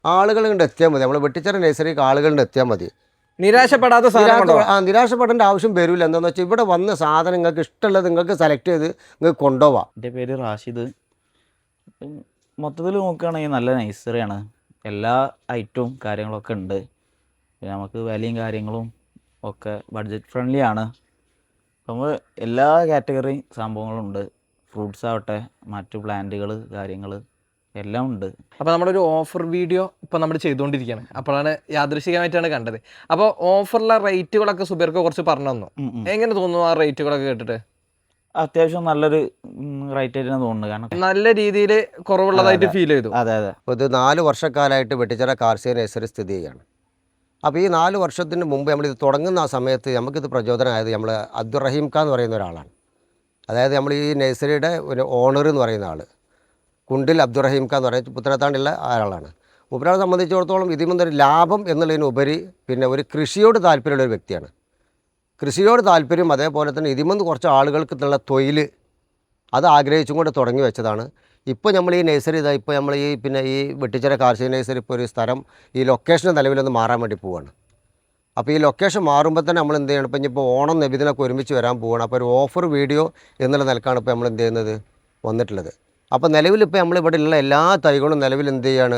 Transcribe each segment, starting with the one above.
ആളുകൾ കൊണ്ട് എത്തിയാൽ മതി. നമ്മൾ വെട്ടിച്ചിറ നഴ്സറിക്ക് ആളുകൾ കൊണ്ട് എത്തിയാൽ മതി. നിരാശപ്പെടാത്ത നിരാശപ്പെടേണ്ട ആവശ്യം വരില്ല. എന്താണെന്ന് വെച്ചാൽ ഇവിടെ വന്ന സാധനം നിങ്ങൾക്ക് ഇഷ്ടമുള്ളത് നിങ്ങൾക്ക് സെലക്ട് ചെയ്ത് നിങ്ങൾക്ക് കൊണ്ടുപോവാം. എൻ്റെ പേര് റാഷിദ്. മൊത്തത്തിൽ നോക്കുകയാണെങ്കിൽ നല്ല നഴ്സറിയാണ്. എല്ലാ ഐറ്റവും കാര്യങ്ങളൊക്കെ ഉണ്ട്. പിന്നെ നമുക്ക് വിലയും കാര്യങ്ങളും ഒക്കെ ബഡ്ജറ്റ് ഫ്രണ്ട്ലി ആണ്. നമ്മൾ എല്ലാ കാറ്റഗറി സംഭവങ്ങളും ഉണ്ട്. ഫ്രൂട്ട്സ് ആവട്ടെ, മറ്റു പ്ലാന്റുകൾ കാര്യങ്ങൾ എല്ലാം ഉണ്ട്. അപ്പോൾ നമ്മളൊരു ഓഫർ വീഡിയോ ഇപ്പോൾ നമ്മൾ ചെയ്തുകൊണ്ടിരിക്കുകയാണ്. അപ്പോഴാണ് യാദൃശികമായിട്ടാണ് കണ്ടത്. അപ്പോൾ ഓഫറിലെ റേറ്റുകളൊക്കെ സുബൈർക്ക് കുറച്ച് പറഞ്ഞു തന്നു. എങ്ങനെ തോന്നുന്നു ആ റേറ്റുകളൊക്കെ കേട്ടിട്ട്? അത്യാവശ്യം നല്ലൊരു റേറ്റ് ആയിട്ട് തോന്നുന്നു. കാരണം നല്ല രീതിയിൽ കുറവുള്ളതായിട്ട് ഫീൽ ചെയ്തു. അതെ അതെ. അപ്പോൾ ഇത് 4 വർഷക്കാലമായിട്ട് വെട്ടിച്ചിറ കാർഷിക നഴ്സറി സ്ഥിതി ചെയ്യുകയാണ്. അപ്പോൾ ഈ 4 വർഷത്തിന് മുമ്പ് നമ്മളിത് തുടങ്ങുന്ന ആ സമയത്ത് നമുക്കിത് പ്രചോദനമായത് നമ്മൾ അബ്ദുറഹീം ഖാൻ എന്ന് പറയുന്ന ഒരാളാണ്. അതായത് നമ്മൾ ഈ നഴ്സറിയുടെ ഒരു ഓണർ എന്ന് പറയുന്ന ആൾ കുണ്ടിൽ അബ്ദുറഹീം ഖാൻ എന്ന് പറയുന്ന പുത്തനത്താണ്ടുള്ള ആളാണ്. മൂപ്പരാളെ സംബന്ധിച്ചിടത്തോളം ഇതിൽ നിന്നൊരു ലാഭം എന്നുള്ളതിനുപരി പിന്നെ ഒരു കൃഷിയോട് താല്പര്യമുള്ള ഒരു വ്യക്തിയാണ്. കൃഷിയോട് താല്പര്യം, അതേപോലെ തന്നെ ഇതിൽ കുറച്ച് ആളുകൾക്ക് ഉള്ള തൊഴിൽ അത് ആഗ്രഹിച്ചും കൊണ്ട് തുടങ്ങി വെച്ചതാണ്. ഇപ്പോൾ നമ്മൾ ഈ നഴ്സറി ഇപ്പോൾ നമ്മൾ ഈ വെട്ടിച്ചിറ കാർഷിക നഴ്സറി ഇപ്പോൾ ഒരു സ്ഥലം ഈ ലൊക്കേഷൻ നിലവിലൊന്ന് മാറാൻ വേണ്ടി പോവുകയാണ്. അപ്പോൾ ഈ ലൊക്കേഷൻ മാറുമ്പോൾ തന്നെ നമ്മൾ എന്ത് ചെയ്യണം, ഇപ്പോൾ ഇനിയിപ്പോൾ ഓണം നബിദിനൊക്കെ ഒരുമിച്ച് വരാൻ പോവുകയാണ്. അപ്പോൾ ഒരു ഓഫർ വീഡിയോ എന്നുള്ള നിലക്കാണ് ഇപ്പോൾ നമ്മൾ എന്ത് ചെയ്യുന്നത് വന്നിട്ടുള്ളത്. അപ്പോൾ നിലവിലിപ്പോൾ നമ്മളിവിടെ ഉള്ള എല്ലാ തൈകളും നിലവിൽ എന്ത് ചെയ്യുകയാണ്,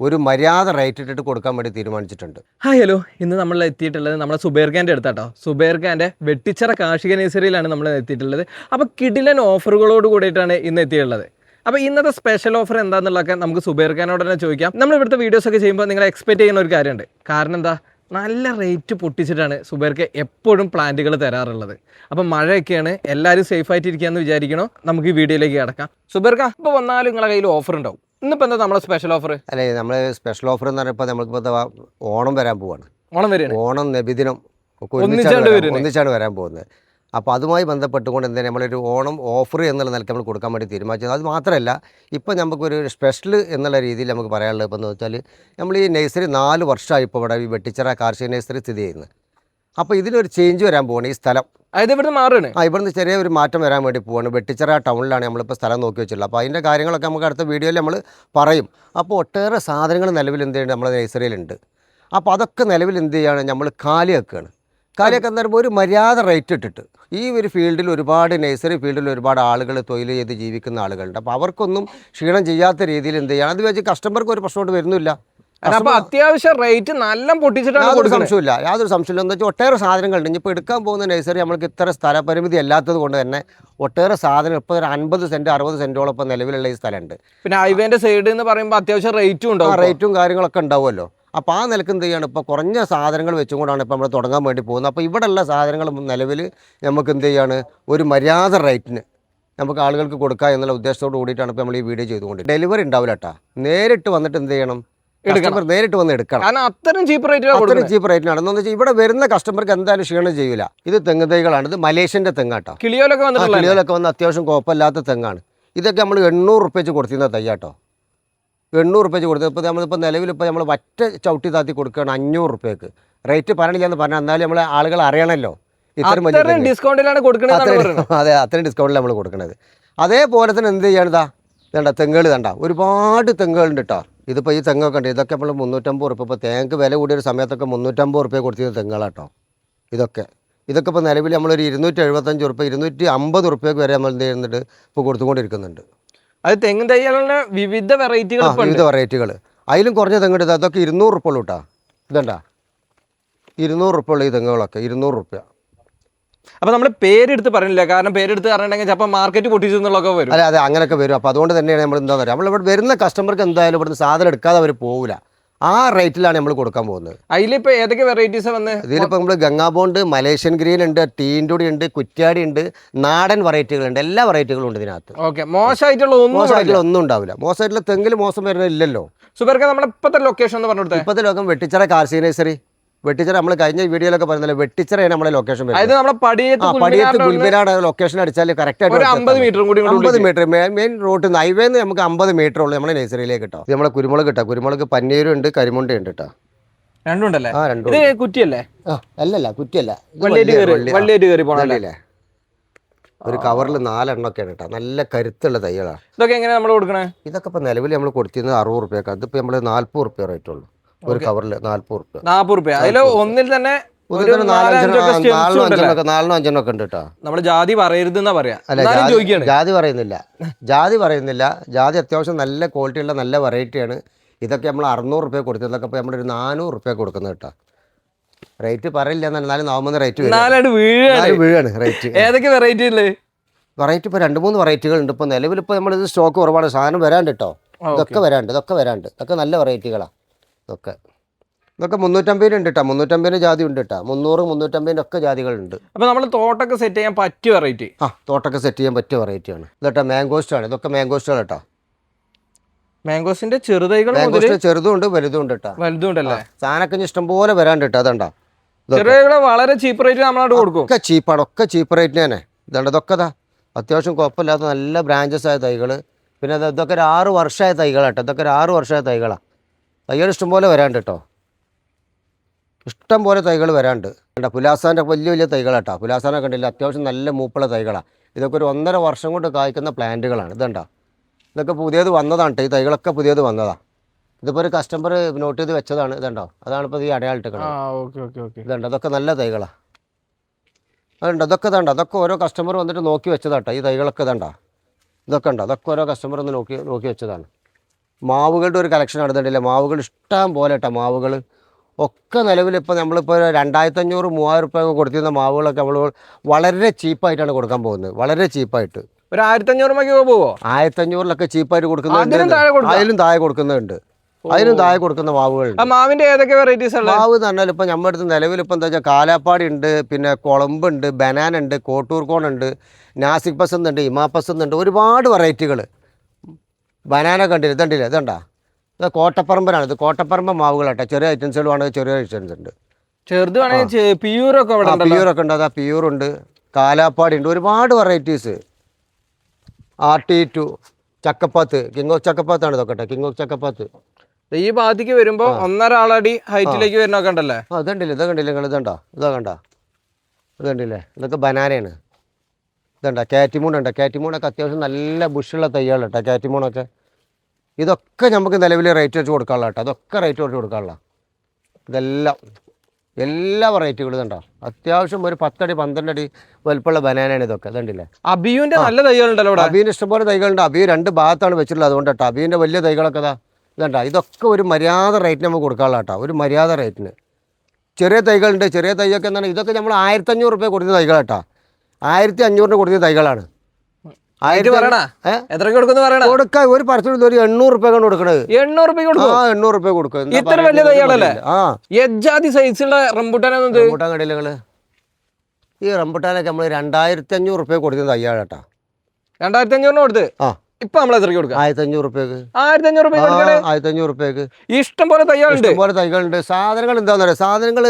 ഒരു മര്യാദ റേറ്റ് ഇട്ടിട്ട് കൊടുക്കാൻ വേണ്ടി തീരുമാനിച്ചിട്ടുണ്ട്. ഹായ് ഹലോ, ഇന്ന് നമ്മൾ എത്തിയിട്ടുള്ളത് നമ്മുടെ സുബൈർ ഖാൻ്റെ അടുത്താട്ടോ. സുബൈർ ഖാൻ്റെ വെട്ടിച്ചിറ കാർഷിക നഴ്സറിയിലാണ് നമ്മൾ എത്തിയിട്ടുള്ളത്. അപ്പോൾ കിടിലൻ ഓഫറുകളോട് കൂടിയിട്ടാണ് ഇന്ന് എത്തിയിട്ടുള്ളത്. അപ്പോൾ ഇന്നത്തെ സ്പെഷ്യൽ ഓഫർ എന്താണെന്നുള്ളതൊക്കെ നമുക്ക് സുബൈർ ഖാനോട് തന്നെ ചോദിക്കാം. നമ്മൾ ഇവിടുത്തെ വീഡിയോസൊക്കെ ചെയ്യുമ്പോൾ നിങ്ങൾ എക്സ്പെക്ട് ചെയ്യുന്ന ഒരു കാര്യമുണ്ട്. കാരണം എന്താ, നല്ല റേറ്റ് പൊട്ടിച്ചിട്ടാണ് സുബൈർക്ക് എപ്പോഴും പ്ലാന്റുകൾ തരാറുള്ളത്. അപ്പം മഴയൊക്കെയാണ്, എല്ലാവരും സേഫായിട്ട് ഇരിക്കുകയെന്ന് വിചാരിക്കണോ. നമുക്ക് ഈ വീഡിയോയിലേക്ക് കിടക്കാം. സുബൈർക്ക, ഇപ്പോൾ വന്നാലും നിങ്ങളുടെ കയ്യിൽ ഓഫർ ഉണ്ടാവും. ഇന്നിപ്പോൾ എന്താ നമ്മളെ സ്പെഷ്യൽ ഓഫർ? അല്ലേ, നമ്മൾ സ്പെഷ്യൽ ഓഫർ എന്ന് പറയുമ്പോൾ നമുക്കിപ്പോൾ ഓണം വരാൻ പോവാണ്. ഓണം വരെയാണ്, ഓണം നബിദിനം ഒക്കെ ഒന്നിച്ചാണ് വരാൻ പോകുന്നത്. അപ്പോൾ അതുമായി ബന്ധപ്പെട്ടുകൊണ്ട് എന്തെങ്കിലും നമ്മളൊരു ഓണം ഓഫർ എന്നുള്ള നിലയ്ക്ക് നമ്മൾ കൊടുക്കാൻ വേണ്ടി തീരുമാനിച്ചത്. അത് മാത്രമല്ല, ഇപ്പോൾ നമുക്കൊരു സ്പെഷ്യൽ എന്നുള്ള രീതിയിൽ നമുക്ക് പറയാനുള്ളത് ഇപ്പോൾ എന്ന് വെച്ചാൽ നമ്മൾ ഈ നഴ്സറി 4 വർഷമായി ഇപ്പോൾ ഇവിടെ ഈ വെട്ടിച്ചിറ കാർഷിക നഴ്സറി സ്ഥിതി ചെയ്യുന്നത്. അപ്പോൾ ഇതിനൊരു ചേഞ്ച് വരാൻ പോവാണ്. ഈ സ്ഥലം അതായത് ഇവിടുന്ന് മാറുകയാണ്. ഇവിടുന്ന് ചെറിയ ഒരു മാറ്റം വരാൻ വേണ്ടി പോവാണ്. വെട്ടിച്ചിറ ടൗണിലാണ് നമ്മളിപ്പോൾ സ്ഥലം നോക്കി വെച്ചിട്ടുള്ളത്. അപ്പോൾ അതിൻ്റെ കാര്യങ്ങളൊക്കെ നമുക്ക് അടുത്ത വീഡിയോയിൽ നമ്മൾ പറയും. അപ്പോൾ ഒട്ടേറെ സാധനങ്ങൾ നിലവിൽ എന്ത് ചെയ്യുന്നുണ്ട് നമ്മുടെ നഴ്സറിയിലുണ്ട്. അപ്പോൾ അതൊക്കെ നിലവിൽ എന്ത് ചെയ്യുകയാണ്, നമ്മൾ കാലിയാക്കുകയാണ്. കാലിയൊക്കെ എന്ന് പറയുമ്പോൾ ഒരു മര്യാദ റേറ്റ് ഇട്ടിട്ട് ഈ ഒരു ഫീൽഡിൽ ഒരുപാട് നഴ്സറി ഫീൽഡിൽ ഒരുപാട് ആളുകൾ തൊഴിൽ ചെയ്ത് ജീവിക്കുന്ന ആളുകളുണ്ട്. അപ്പോൾ അവർക്കൊന്നും ക്ഷീണം ചെയ്യാത്ത രീതിയിൽ എന്ത് ചെയ്യണം, അത് വെച്ച് കസ്റ്റമർക്ക് ഒരു പ്രശ്നമായിട്ട് വരുന്നില്ല. അപ്പോൾ അത്യാവശ്യം റേറ്റ് നല്ല പൊട്ടിച്ചിട്ടാണ്. യാതൊരു സംശയമില്ല. എന്ന് വെച്ചാൽ ഒട്ടേറെ സാധനങ്ങളുണ്ട്. ഇനിയിപ്പോൾ എടുക്കാൻ പോകുന്ന നഴ്സറി നമ്മൾക്ക് ഇത്ര സ്ഥലപരിമിതി അല്ലാത്തത് കൊണ്ട് തന്നെ ഒട്ടേറെ സാധനം ഇപ്പോൾ ഒരു 50 സെൻറ്റ് 60 സെൻറ്റോളം ഇപ്പോൾ നിലവിലുള്ള ഈ സ്ഥലമുണ്ട്. പിന്നെ ഹൈവേൻ്റെ സൈഡ് എന്ന് പറയുമ്പോൾ അത്യാവശ്യം റേറ്റും ഉണ്ടാവും. റേറ്റും കാര്യങ്ങളൊക്കെ ഉണ്ടാവുമല്ലോ. അപ്പോൾ ആ നിലക്ക് എന്ത് ചെയ്യാണ്, ഇപ്പോൾ കുറഞ്ഞ സാധനങ്ങൾ വെച്ചുകൊണ്ടാണ് ഇപ്പോൾ നമ്മൾ തുടങ്ങാൻ വേണ്ടി പോകുന്നത്. അപ്പോൾ ഇവിടെയുള്ള സാധനങ്ങൾ നിലവിൽ നമുക്ക് എന്ത് ചെയ്യാണ്, ഒരു മര്യാദ റേറ്റിന് നമുക്ക് ആളുകൾക്ക് കൊടുക്കുക എന്നുള്ള ഉദ്ദേശത്തോട് കൂടിയിട്ടാണ് ഇപ്പോൾ നമ്മൾ ഈ വീഡിയോ ചെയ്തുകൊണ്ട്. ഡെലിവറി ഉണ്ടാവില്ല കേട്ടോ, നേരിട്ട് വന്നിട്ട് എന്ത് ചെയ്യണം, നേരിട്ട് വന്ന് എടുക്കണം. അത്രയും ചീപ്പ് റേറ്റിനാണ്. എന്താണെന്ന് വെച്ചാൽ ഇവിടെ വരുന്ന കസ്റ്റമർക്ക് എന്തായാലും ക്ഷീണം ചെയ്യില്ല. ഇത് തെങ്ങ് തൈകളാണ്. ഇത് മലേഷ്യൻ്റെ തെങ്ങാട്ടോ. കിളിയോലൊക്കെ വന്ന് അത്യാവശ്യം കുഴപ്പമില്ലാത്ത തെങ്ങാണ്. ഇതൊക്കെ നമ്മൾ 800 റുപ്യ വെച്ച് കൊടുത്തിരുന്ന തൈയാട്ടോ. 800 റുപ്യ വെച്ച് കൊടുത്തത്. ഇപ്പോൾ നമ്മളിപ്പോൾ നിലവിലിപ്പോൾ നമ്മൾ വറ്റ ചവിട്ടി താത്തി കൊടുക്കുകയാണ് 500 റുപ്യക്ക്. റേറ്റ് പറയണില്ല എന്ന് പറഞ്ഞാൽ എന്നാലും നമ്മളെ ആളുകൾ അറിയണമല്ലോ ഇത്രയും ഡിസ്കൗണ്ടിലാണ് കൊടുക്കുന്നത്. അതെ, അത്രയും ഡിസ്കൗണ്ടിൽ നമ്മൾ കൊടുക്കുന്നത്. അതേപോലെ തന്നെ എന്ത് ചെയ്യണതാ, വേണ്ട തെങ്ങുകൾ വേണ്ട, ഒരുപാട് തെങ്ങുകളുണ്ട് കേട്ടോ. ഇതിപ്പോൾ ഈ തെങ്ങൊക്കെ ഉണ്ട്. ഇതൊക്കെ നമ്മൾ 350 റുപ്യ, ഇപ്പോൾ തേങ്ങക്ക് വില കൂടിയൊരു സമയത്തൊക്കെ 350 റുപ്യ കൊടുത്തിരുന്ന തെങ്ങുകളാട്ടോ. ഇതൊക്കെ ഇപ്പോൾ നിലവിൽ നമ്മളൊരു 275 റുപ്യ 250 റുപ്യക്ക് വരെ നമ്മൾ എന്ത് ചെയ്യുന്നുണ്ട്, ഇപ്പോൾ കൊടുത്തുകൊണ്ടിരിക്കുന്നുണ്ട്. അത് തെങ്ങ് തൈകളുടെ വിവിധ വെറൈറ്റികൾ അതിലും കുറഞ്ഞ തെങ്ങുണ്ട്. അതൊക്കെ 200 റുപ്യ ഉള്ളൂ കേട്ടോ. ഇതണ്ട 200 റുപ്യ ഉള്ള ഈ തെങ്ങുകളൊക്കെ 200 റുപ്യ. അപ്പോൾ നമ്മൾ പേരെടുത്ത് പറഞ്ഞില്ല, കാരണം പേരെടുത്ത് പറഞ്ഞിട്ടുണ്ടെങ്കിൽ ചിലപ്പോൾ മാർക്കറ്റ് പൊട്ടിച്ചെന്നുള്ളതൊക്കെ വരും. അതെ, അങ്ങനെയൊക്കെ വരും. അപ്പോൾ അതുകൊണ്ട് തന്നെയാണ് നമ്മൾ എന്താ പറയുക, നമ്മളിവിടെ വരുന്ന കസ്റ്റമർക്ക് എന്തായാലും ഇവിടുന്ന് സാധനം എടുക്കാതെ അവർ പോകില്ല. ആ റേറ്റിലാണ് നമ്മൾ കൊടുക്കാൻ പോകുന്നത്. അതിലിപ്പോൾ ഏതൊക്കെ വെറൈറ്റീസ് വന്ന് ഇതിലിപ്പോൾ നമ്മൾ ഗംഗാബോണ്ട്, മലേഷ്യൻ ഗ്രീൻ ഉണ്ട്, ടീൻഡുടി ഉണ്ട്, കുറ്റ്യാടി ഉണ്ട്, നാടൻ വെറൈറ്റികളുണ്ട്. എല്ലാ വെറൈറ്റികളും ഉണ്ട് ഇതിനകത്ത്. ഓക്കെ, മോശമായിട്ടുള്ള ഒന്നും ഉണ്ടാവില്ല. മോശമായിട്ടുള്ള തെങ്ങിൽ മോശം വരുന്നില്ലല്ലോ. സുബൈർക്ക്, നമ്മുടെ ഇപ്പോഴത്തെ ലൊക്കേഷൻ എന്ന് പറഞ്ഞു. ഇപ്പോഴത്തെ ലോകം വെട്ടിച്ചിറ കാർഷിക നഴ്സറി. വെട്ടിച്ചിറ നമ്മൾ കഴിഞ്ഞ വീഡിയോയിലൊക്കെ പറഞ്ഞല്ലോ, വെട്ടിച്ചിറയാണ് നമ്മുടെ ലൊക്കേഷൻ. പടിയത്ത് ഗുൽബിനാട് ലൊക്കേഷൻ അടിച്ചാൽ കറക്റ്റ് ആയിട്ട് 50 മീറ്റർ മെയിൻ റോഡിൽ നിന്ന് ഹൈവേന്ന് നമുക്ക് 50 മീറ്റർ ഉള്ളൂ നമ്മുടെ നഴ്സറിയിലേക്ക് കിട്ടോ. നമ്മളെ കുരുമുളക് കിട്ടാം. കുരുമുളക് പന്നീരും ഉണ്ട്, കരിമുണ്ട ഉണ്ട് കേട്ടോ. രണ്ടുണ്ടല്ലേ? കുറ്റിയല്ല, കുറ്റിയല്ല. ഒരു കവറിൽ 4 എണ്ണൊക്കെയാണ് കേട്ടോ. നല്ല കരുത്തുള്ള തൈകളാണ്. ഇതൊക്കെ എങ്ങനെ നമ്മൾ കൊടുക്കണേ? ഇതൊക്കെ ഇപ്പോൾ നിലവിൽ നമ്മൾ കൊടുത്തിരുന്നത് 60 റുപ്യക്കാണ്. ഇതിപ്പോൾ നമ്മൾ 40 റുപ്യ റേറ്റ് ഉള്ളൂ. ഒരു കവറിൽ 40 റുപ്യ. 40 രൂപ. അതിൽ ഒന്നിൽ തന്നെ നാലിനും അഞ്ചെണ്ണൊക്കെ ഉണ്ട് കേട്ടോ. നമ്മള് ജാതി പറയരുത് എന്നാ പറയാ. ജാതി പറയുന്നില്ല, ജാതി അത്യാവശ്യം നല്ല ക്വാളിറ്റി ഉള്ള നല്ല വെറൈറ്റിയാണ്. ഇതൊക്കെ നമ്മൾ 600 റുപ്യ കൊടുത്തതൊക്കെ ഇപ്പോൾ നമ്മളൊരു 400 റുപ്യ കൊടുക്കുന്നത് കേട്ടോ. റേറ്റ് പറയില്ല എന്നാലും നാവുന്ന റേറ്റ് വീഴാണ് റേറ്റ്. ഏതൊക്കെ വെറൈറ്റി ഉള്ളത്? വെറൈറ്റി ഇപ്പോൾ 2-3 വെറൈറ്റികൾ ഉണ്ട്. ഇപ്പോൾ നിലവിലിപ്പോൾ നമ്മളിത് സ്റ്റോക്ക് കുറവാണ്. സാധനം വരാണ്ട് കേട്ടോ. ഇതൊക്കെ വരാണ്ട്. ഇതൊക്കെ നല്ല വെറൈറ്റികളാണ്. ഇതൊക്കെ 350 ഉണ്ട് കേട്ടോ. 350 ജാതി ഉണ്ട് കേട്ടോ. 300, 350 ഒക്കെ ജാതികളുണ്ട്. അപ്പോൾ നമ്മൾ തോട്ടൊക്കെ സെറ്റ് ചെയ്യാൻ പറ്റിയ വെറൈറ്റി. തോട്ടൊക്കെ സെറ്റ് ചെയ്യാൻ പറ്റിയ വെറൈറ്റിയാണ് ഇതേട്ടോ. മാംഗോസ്റ്റാണ്. ഇതൊക്കെ മാംഗോസ്റ്റുകൾ കേട്ടോ. മാംഗോസിന്റെ ചെറുതൈകൾ ചെറുതും ഉണ്ട് വലുതും ഉണ്ട് കേട്ടോ. വലുതും ഉണ്ടല്ലേ? സാധനമൊക്കെ ഇഷ്ടംപോലെ വരാണ്ട് കേട്ടോ. അതുണ്ടോ ചെറുതൈകൾ വളരെ ചീപ്പ് റേറ്റ് നമ്മളോട് കൊടുക്കും. ഒക്കെ ചീപ്പാണ്. ഒക്കെ ചീപ്പ് റേറ്റിന് തന്നെ. ഇതുണ്ട്. ഇതൊക്കെ അത്യാവശ്യം കുഴപ്പമില്ലാത്ത നല്ല ബ്രാഞ്ചസ് ആയ തൈകൾ. പിന്നെ ഇതൊക്കെ ഒരു 6 വർഷമായ തൈകളാട്ടോ. ഇതൊക്കെ ഒരു 6 വർഷമായ തൈകളാണ്. തൈകൾ ഇഷ്ടംപോലെ വരാണ്ട് കേട്ടോ. ഇഷ്ടം പോലെ തൈകൾ വരാണ്ട്. കണ്ടോ പുലാസാൻ്റെ വലിയ തൈകളാട്ടോ. പുലാസാനെ കണ്ടില്ല, അത്യാവശ്യം നല്ല മൂപ്പുള്ള തൈകളാണ്. ഇതൊക്കെ ഒരു 1.5 വർഷം കൊണ്ട് കായ്ക്കുന്ന പ്ലാന്റുകളാണ്. ഇതുണ്ടോ. ഇതൊക്കെ പുതിയത് വന്നതാണ് കേട്ടോ. ഈ തൈകളൊക്കെ പുതിയത് വന്നതാണ്. ഇതിപ്പോൾ ഒരു കസ്റ്റമർ നോട്ട് ചെയ്ത് വെച്ചതാണ്. ഇതുണ്ടോ. അതാണിപ്പോൾ ഈ അടയാളിട്ട് ഇതുണ്ട്. അതൊക്കെ നല്ല തൈകളാണ്. അതുണ്ട്. അതൊക്കെ ഓരോ കസ്റ്റമർ വന്നിട്ട് നോക്കി വെച്ചതാട്ടോ. ഈ തൈകളൊക്കെ ഇതൊക്കെ ഉണ്ടോ. അതൊക്കെ ഓരോ കസ്റ്റമർ ഒന്ന് നോക്കി വെച്ചതാണ്. മാവുകളുടെ ഒരു കളക്ഷൻ നടന്നിട്ടില്ല. മാവുകൾ ഇഷ്ടം പോലെ കേട്ടോ. മാവുകൾ ഒക്കെ നിലവിലിപ്പോൾ നമ്മളിപ്പോൾ 2500-3000 റുപ്യ കൊടുത്തിരുന്ന മാവുകളൊക്കെ നമ്മൾ വളരെ ചീപ്പായിട്ടാണ് കൊടുക്കാൻ പോകുന്നത്. വളരെ ചീപ്പായിട്ട് ഒരു 1500 രൂപയ്ക്ക് പോവോ? 1500-ലൊക്കെ ചീപ്പായിട്ട് കൊടുക്കുന്നുണ്ട്. അതിലും താഴെ കൊടുക്കുന്നുണ്ട്. അതിനും താഴെ കൊടുക്കുന്ന മാവുകളുണ്ട്. മാവിന്റെ ഏതൊക്കെ വെറൈറ്റീസ്? മാവ് എന്ന് പറഞ്ഞാൽ ഇപ്പം നമ്മുടെ അടുത്ത് നിലവിലിപ്പോൾ എന്താ വെച്ചാൽ കാലാപ്പാടി ഉണ്ട്, പിന്നെ കുളമ്പുണ്ട്, ബനാന ഉണ്ട്, കോട്ടൂർക്കോൺ ഉണ്ട്, നാസിക് പസന്ത് ഉണ്ട്, ഇമാപ്പസന്ത് ഉണ്ട്. ഒരുപാട് വെറൈറ്റികൾ. ബനാന കണ്ടില്ല. ഇതുണ്ടാ. ഇത് കോട്ടപ്പറമ്പനാണ്. ഇത് കോട്ടപ്പറമ്പ് മാവുകളാട്ടെ. ചെറിയ ഐറ്റംസുകളുമാണ്. ചെറിയ ഐറ്റംസ് ഉണ്ട്. ചെറുത് പിയൂറൊക്കെ ഉണ്ട്. അതാ പിയൂറുണ്ട്, കാലാപ്പാടി ഉണ്ട്. ഒരുപാട് വെറൈറ്റീസ്. RT2 ചക്കപ്പാത്ത്, കിങ് ഓഫ് ചക്കപ്പാത്താണ് ഇതൊക്കെ. കിങ് ഓഫ് ചക്കപ്പാത്ത് ഈ ഭാഗത്തേക്ക് വരുമ്പോ 1.5 അടി ഹൈറ്റിലേക്ക് വരുന്നൊക്കെ ഉണ്ടല്ലേ? ഇതുണ്ടല്ലേ. നിങ്ങൾ ഇതുണ്ടല്ലേ. ഇതൊക്കെ ബനാനയാണ്. ഇതുണ്ട. കാറ്റിമൂണുണ്ട്. കാറ്റിമൂണൊക്കെ അത്യാവശ്യം നല്ല ബുഷുള്ള തൈകൾ കേട്ടോ. കാറ്റിമൂണൊക്കെ ഇതൊക്കെ നമുക്ക് നിലവിൽ റേറ്റ് വെച്ച് കൊടുക്കാനുള്ള കേട്ടോ. അതൊക്കെ റേറ്റ് വെച്ച് കൊടുക്കാനുള്ള. എല്ലാ വെറൈറ്റികളും ഇതുണ്ടോ. അത്യാവശ്യം ഒരു 10 അടി 12 അടി വലുപ്പമുള്ള ബനാനയാണ് ഇതൊക്കെ. ഇതുണ്ടല്ലേ. അബിയുവിന്റെ നല്ല തൈകളുണ്ടല്ലോ. അബിയുടെ ഇഷ്ടംപോലെ തൈകളുണ്ട്. അബിയു 2 ഭാഗത്താണ് വെച്ചിട്ടുള്ളത്. അതുകൊണ്ട് കേട്ടോ അബിയുടെ വലിയ തൈകളൊക്കെ ഇതുണ്ടോ. ഇതൊക്കെ ഒരു മര്യാദ റേറ്റിന് നമുക്ക് കൊടുക്കാനുള്ള കേട്ടോ. ഒരു മര്യാദ റേറ്റിന്. ചെറിയ തൈകളുണ്ട്. ചെറിയ തൈയൊക്കെ എന്താണ്. ഇതൊക്കെ നമ്മൾ 1500 റുപ്യ കൊടുക്കുന്ന തൈകളാട്ടോ. 1500 കൊടുക്കുന്ന തൈകളാണ്. കൊടുക്കാൻ ഒരു പരസ്യം ഒരു 800 റുപ്യ കൊണ്ട് കൊടുക്കണത്. 800 റുപ്യ കൊടുക്കും. ഇത്ര വലിയ തൈകളല്ലേ? റംബുട്ടാൻ കടയിലുകള് ഈ റംബുട്ടാനൊക്കെ നമ്മൾ 2500 റുപ്യ കൊടുക്കുന്ന തയ്യാണ് കേട്ടോ. 2500 കൊടുത്ത് ഇപ്പൊ നമ്മൾ എത്രയ്ക്ക് കൊടുക്കാം? 1500 റുപ്യക്ക്. 1500 റുപ്യക്ക് ഇഷ്ടം പോലെ തൈകളുണ്ട്. സാധനങ്ങൾ എന്താന്ന് പറയാ. സാധനങ്ങൾ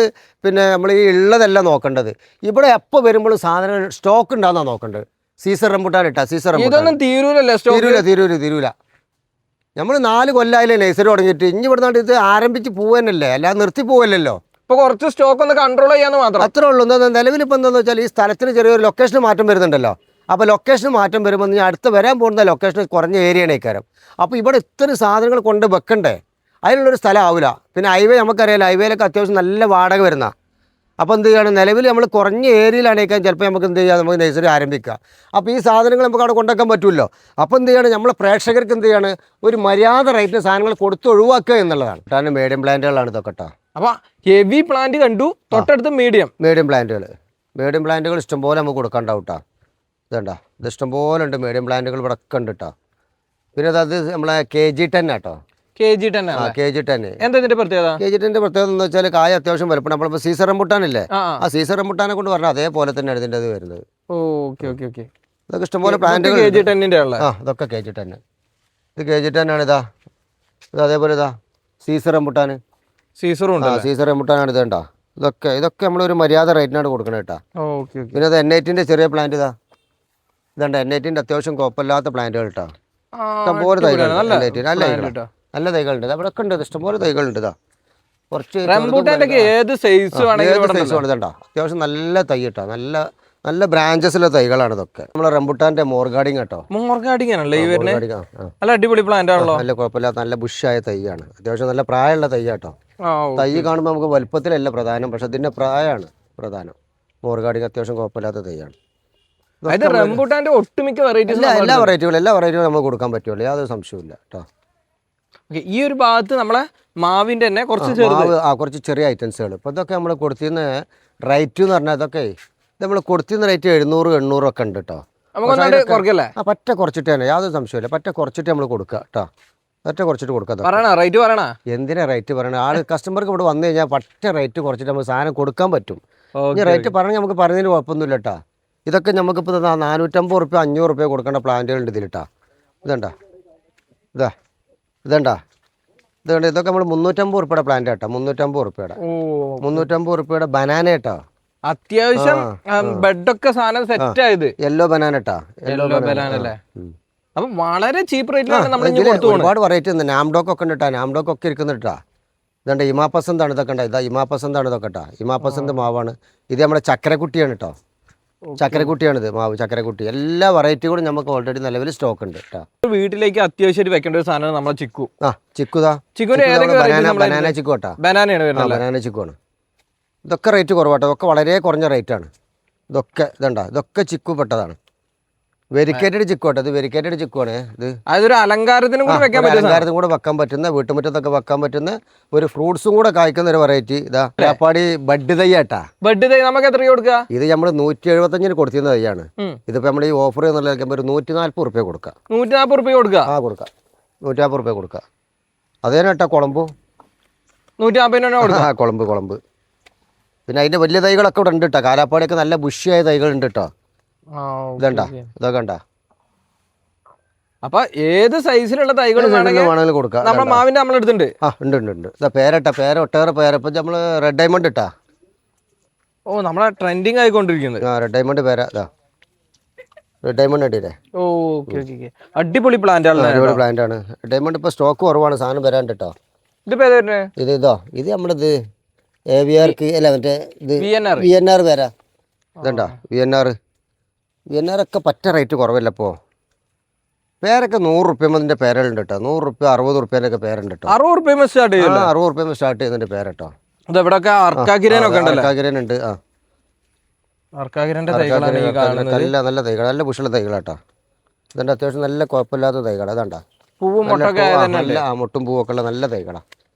പിന്നെ നമ്മൾ ഈ ഉള്ളതല്ല നോക്കേണ്ടത്. ഇവിടെ എപ്പോൾ വരുമ്പോഴും സാധനങ്ങൾ സ്റ്റോക്ക് ഉണ്ടാകുന്ന നോക്കേണ്ടത്. സീസർ റംബുട്ടാൻ ഇട്ടാ. സീസർ ഇതൊന്നും തീരൂല. നമ്മൾ 4 കൊല്ലായില്ലേ നഴ്സറി തുടങ്ങിയിട്ട്. ഇനി ഇവിടെ ഇത് ആരംഭിച്ച് പോവാനല്ലേ, അല്ലാതെ നിർത്തി പോവല്ലോ. ഇപ്പൊ കുറച്ച് സ്റ്റോക്ക് ഒന്ന് കൺട്രോൾ ചെയ്യാന്ന് മാത്രം. അത്രേ ഉള്ളൂ. നിലവിൽ ഇപ്പം എന്താണെന്ന് വെച്ചാൽ ഈ സ്ഥലത്തിന് ചെറിയൊരു ലൊക്കേഷൻ മാറ്റം വരുന്നുണ്ടല്ലോ. അപ്പോൾ ലൊക്കേഷൻ മാറ്റം വരുമ്പോൾ ഞാൻ അടുത്ത് വരാൻ പോകുന്ന ലൊക്കേഷൻ കുറഞ്ഞ ഏരിയയാണ് ഇക്കാരം. അപ്പോൾ ഇവിടെ ഇത്ര സാധനങ്ങൾ കൊണ്ട് വെക്കണ്ടേ, അതിനുള്ളൊരു സ്ഥലം ആവില്ല. പിന്നെ ഹൈവേ നമുക്കറിയാലോ, ഹൈവേയിലൊക്കെ അത്യാവശ്യം നല്ല വാടക വരുന്ന. അപ്പോൾ എന്ത് ചെയ്യണം, നിലവിൽ നമ്മൾ കുറഞ്ഞ ഏരിയയിലാണേക്കാൻ ചിലപ്പോൾ നമുക്ക് എന്ത് ചെയ്യാം, നമുക്ക് നഴ്സറി ആരംഭിക്കാം. അപ്പോൾ ഈ സാധനങ്ങൾ നമുക്ക് അവിടെ കൊണ്ടുവെക്കാൻ പറ്റുമല്ലോ. അപ്പോൾ എന്ത് ചെയ്യണം, നമ്മളെ പ്രേക്ഷകർക്ക് എന്ത് ചെയ്യാണ്, ഒരു മര്യാദ റേറ്റിന് സാധനങ്ങൾ കൊടുത്ത് ഒഴിവാക്കുക എന്നുള്ളതാണ്. കാരണം മീഡിയം പ്ലാന്റുകളാണ് ഇതൊക്കെ കേട്ടോ. അപ്പോൾ ഹെവി പ്ലാന്റ് കണ്ടു, തൊട്ടടുത്ത് മീഡിയം പ്ലാന്റുകൾ ഇഷ്ടംപോലെ നമുക്ക് കൊടുക്കാണ്ടാവും കേട്ടോ. ഇതുണ്ടോ, ഇത് ഇഷ്ടംപോലെ ഉണ്ട്. മീഡിയം പ്ലാന്റുകൾ ഇവിടെ ഒക്കെ ഉണ്ട് കേട്ടോ. പിന്നെ അത് നമ്മളെ KG10 ആട്ടോ. KG10 എന്താ ഇതിന്റെ പ്രത്യേകത? KG10 പ്രത്യേകത എന്ന് വെച്ചാൽ കായ അത്യാവശ്യം വലുപ്പം. നമ്മളിപ്പോൾ സീസർ റംബുട്ടാനില്ലേ, ആ സീസർ റംബുട്ടാനെ കൊണ്ട് പറഞ്ഞാൽ അതേപോലെ തന്നെയാണ് ഇതിൻ്റെ ഇത് വരുന്നത്. ഇതൊക്കെ ഇഷ്ടംപോലെ പ്ലാന്റുകൾ. ഇതൊക്കെ KG10. ഇത് KG10 ആണ്. ഇത് അതേപോലെ സീസർ റംബുട്ടാൻ. സീസർ റംബുട്ടാനാണ്. ഇത് കണ്ടോ, ഇതൊക്കെ നമ്മളൊരു മര്യാദ റേറ്റിനാണ് കൊടുക്കണത് കേട്ടോ. പിന്നെ അത് N8-ന്റെ ചെറിയ പ്ലാന്റ് ഇതുണ്ട്. N8-ന്റെ അത്യാവശ്യം കുഴപ്പമില്ലാത്ത പ്ലാന്റുകൾ കേട്ടോ. ഇഷ്ടംപോലെ തൈകളുണ്ട്. നല്ല തൈകളുണ്ട്. അവിടെ ഒക്കെ ഉണ്ട്, ഇഷ്ടംപോലെ തൈകളുണ്ട്. കുറച്ച് ഏത് സൈസ് ഇതുണ്ടോ, അത്യാവശ്യം നല്ല തൈ കേട്ടോ. നല്ല നല്ല ബ്രാഞ്ചസിലെ തൈകളാണ് ഇതൊക്കെ. നമ്മളെ റംബുട്ടാൻ്റെ മോർഗാർഡിങ് കേട്ടോ. മോർഗാർഡിങ് ആണല്ലേ ഈ വരുന്നത്? മോർഗാർഡിങ് നല്ല അടിപൊളി പ്ലാന്റ് ആണല്ലോ. നല്ല കുഴപ്പമില്ലാത്ത നല്ല ബുഷായ തൈയാണ്. അത്യാവശ്യം നല്ല പ്രായമുള്ള തൈ കേട്ടോ. തൈ കാണുമ്പോൾ നമുക്ക് വലുപ്പത്തിലല്ല പ്രധാനം, പക്ഷെ ഇതിൻ്റെ പ്രായമാണ് പ്രധാനം. മോർഗാർഡിങ് അത്യാവശ്യം കുഴപ്പമില്ലാത്ത തൈയാണ്. റംബുട്ടാന്റെ ഒട്ടുമിക്ക വെറൈറ്റീസ് എല്ലാ വെറൈറ്റികളും നമുക്ക് കൊടുക്കാൻ പറ്റുള്ളൂ, യാതൊരു സംശയമില്ല കേട്ടോ. ഈ ഒരു ഭാഗത്ത് നമ്മളെ മാവിന്റെ തന്നെ കുറച്ച് കുറച്ച് ചെറിയ ഐറ്റംസുകൾ. ഇപ്പോൾ ഇതൊക്കെ നമ്മൾ കൊടുത്തിരുന്ന റേറ്റ് എന്ന് പറഞ്ഞാൽ ഇതൊക്കെ നമ്മൾ കൊടുത്തിരുന്ന റേറ്റ് 700-800 ഒക്കെ ഉണ്ട് കേട്ടോ. പറ്റ കുറച്ചിട്ട് തന്നെ, യാതൊരു സംശയമില്ല. പറ്റ കുറച്ചിട്ട് നമ്മൾ കൊടുക്കുക കേട്ടോ. പറ്റ കുറച്ചിട്ട് കൊടുക്കുക. എന്തിനാ റേറ്റ് പറയണേ? ആൾ കസ്റ്റമർക്ക് ഇവിടെ വന്നു കഴിഞ്ഞാൽ പറ്റ റേറ്റ് കുറച്ചിട്ട് നമുക്ക് സാധനം കൊടുക്കാൻ പറ്റും. ഈ റേറ്റ് പറഞ്ഞാൽ നമുക്ക് പറഞ്ഞതിന് കുഴപ്പമൊന്നുമില്ല കേട്ടോ. ഇതൊക്കെ നമുക്കിപ്പോൾ 450 റുപ്യ 500 റുപ്യ കൊടുക്കേണ്ട പ്ലാന്റുകളുണ്ട് ഇതിലിട്ടാ. ഇതണ്ട ഇതൊക്കെ നമ്മൾ 350 റുപ്യയുടെ പ്ലാന്റ് കേട്ടോ. 350 റുപ്യയുടെ ബനാന കേട്ടോ. അത്യാവശ്യം ബെഡൊക്കെ സാധനം സെറ്റ് ആയത് യെല്ലോ ബനാന കേട്ടോ. യെല്ലോ ബനാന അല്ലേ? അപ്പൊ വളരെ ചീപ്പ് റേറ്റിലാണ് നമ്മൾ ഒരുപാട് വെറൈറ്റി ഉണ്ട്. നാംഡോക്ക് ഒക്കെ ഉണ്ട് കേട്ടോ. നാംഡോക്ക് ഒക്കെ ഇരിക്കുന്നുണ്ട് കേട്ടോ. ഇതുണ്ട് ഇമാപസന്താണ് ഇതൊക്കെ ഉണ്ട്. ഇതാ ഇമാപസന്താണ് ഇതൊക്കെ കേട്ടോ. ഇമാപസന്ത് മാവാണ് ഇത്. നമ്മുടെ ചക്കരക്കുട്ടിയാണ് കേട്ടോ. ചക്കരക്കുട്ടിയാണിത്, മാവ് ചക്കരക്കുട്ടി. എല്ലാ വെറൈറ്റികളും നമുക്ക് ഓൾറെഡി നിലവിൽ സ്റ്റോക്ക് ഉണ്ട് കേട്ടോ. വീട്ടിലേക്ക് അത്യാവശ്യമായിട്ട് വെക്കേണ്ട ഒരു സാധനം നമ്മളെ ചിക്കു. ബനാന ചിക്കു കേട്ടോ. ബനാന ചിക്കു ആണ്. ഇതൊക്കെ റേറ്റ് കുറവാട്ടോ. ഇതൊക്കെ വളരെ കുറഞ്ഞ റേറ്റാണ്. ഇതൊക്കെ ചിക്കു പെട്ടതാണ്. വെരിക്കേറ്റഡ് ചിക്കു കേട്ടോ. ഇത് വെരിക്കേറ്റഡ് ചിക്കുവാണ്. ഇത് അതൊരു അലങ്കാരത്തിനും കൂടെ വെക്കാൻ പറ്റുന്ന, വീട്ടുമുറ്റത്തൊക്കെ വെക്കാൻ പറ്റുന്ന ഒരു ഫ്രൂട്ട്സും കൂടെ കായ്ക്കുന്ന ഒരു വെറൈറ്റി. ഇതാ കാപ്പാടി ബഡ് തൈ കേട്ടാ. ബഡ് തൈ നമുക്ക് എത്ര കൊടുക്കുക? ഇത് നമ്മൾ 175 കൊടുത്തിരുന്ന തൈയാണ്. ഇതിപ്പോ നമ്മൾ ഈ ഓഫർ എന്നുള്ള ഒരു 140 റുപ്യ കൊടുക്കാം. 140 റുപ്യ കൊടുക്കുക? കൊടുക്കാം. 150 റുപ്യ കൊടുക്കാം. അതേ കേട്ടോ. കുളമ്പ് 150 കുളമ്പ്. പിന്നെ അതിന്റെ വലിയ തൈകളൊക്കെ ഇവിടെ ഉണ്ട് കേട്ടോ. കാലാപ്പാടിയൊക്കെ നല്ല ബുഷിയായ തൈകൾ ഉണ്ട് കേട്ടോ. ഇതൊക്കെ ഉണ്ടാ. അപ്പൊ ഏത് സൈസിലുള്ള തൈകളും വേണമെങ്കിലും കൊടുക്കാം. നമ്മുടെ മാവിന്റെ നമ്മളെടുത്തുണ്ട്. ഉണ്ട്. ഇതാ പേര ഒട്ടേറെ പേര. ഇപ്പൊ നമ്മള് റെഡ് ഡയമണ്ട് ഇട്ടാ. നമ്മളെ ട്രെൻഡിങ് ആയിക്കൊണ്ടിരിക്കുന്നത് റെഡ് ഡയമണ്ട് പേര. റെഡ് ഡയമണ്ട് ഇട്ടില്ലേ? അടിപൊളി പ്ലാന്റ് ആണ്. അടിപൊളി പ്ലാന്റ് ആണ്. ഡയമണ്ട് ഇപ്പൊ സ്റ്റോക്ക് കുറവാണ്, സാധനം വരാണ്ട് കേട്ടോ. ഇത് നമ്മളിത് AVRക്ക് അല്ല മറ്റേ ഇത് VNR പേര. ഇതുണ്ടോ VNR ഒക്കെ പറ്റ റേറ്റ് കുറവല്ല. ഇപ്പോൾ പേരൊക്കെ 100 റുപ്യ മുതലിൻ്റെ പേരുണ്ട് കേട്ടോ. 100 റുപ്യ 60 റുപ്യേൻ്റെ ഒക്കെ പേരുണ്ട് കേട്ടോ. 60 റുപ്യ സ്റ്റാർട്ട് ചെയ്യുന്നത്. 60 റുപ്യ സ്റ്റാർട്ട് ചെയ്യുന്നതിൻ്റെ പേര് കേട്ടോ. അർക്കാകിരനുണ്ട്. നല്ല തൈകൾ, നല്ല ബുഷുള്ള തൈകളാട്ടോ. ഇതുണ്ട് അത്യാവശ്യം നല്ല കുഴപ്പമില്ലാത്ത തൈകൾ. അതാണ്ടാ മുട്ടും പൂവൊക്കെ ഉള്ള നല്ല തൈകളാണ്.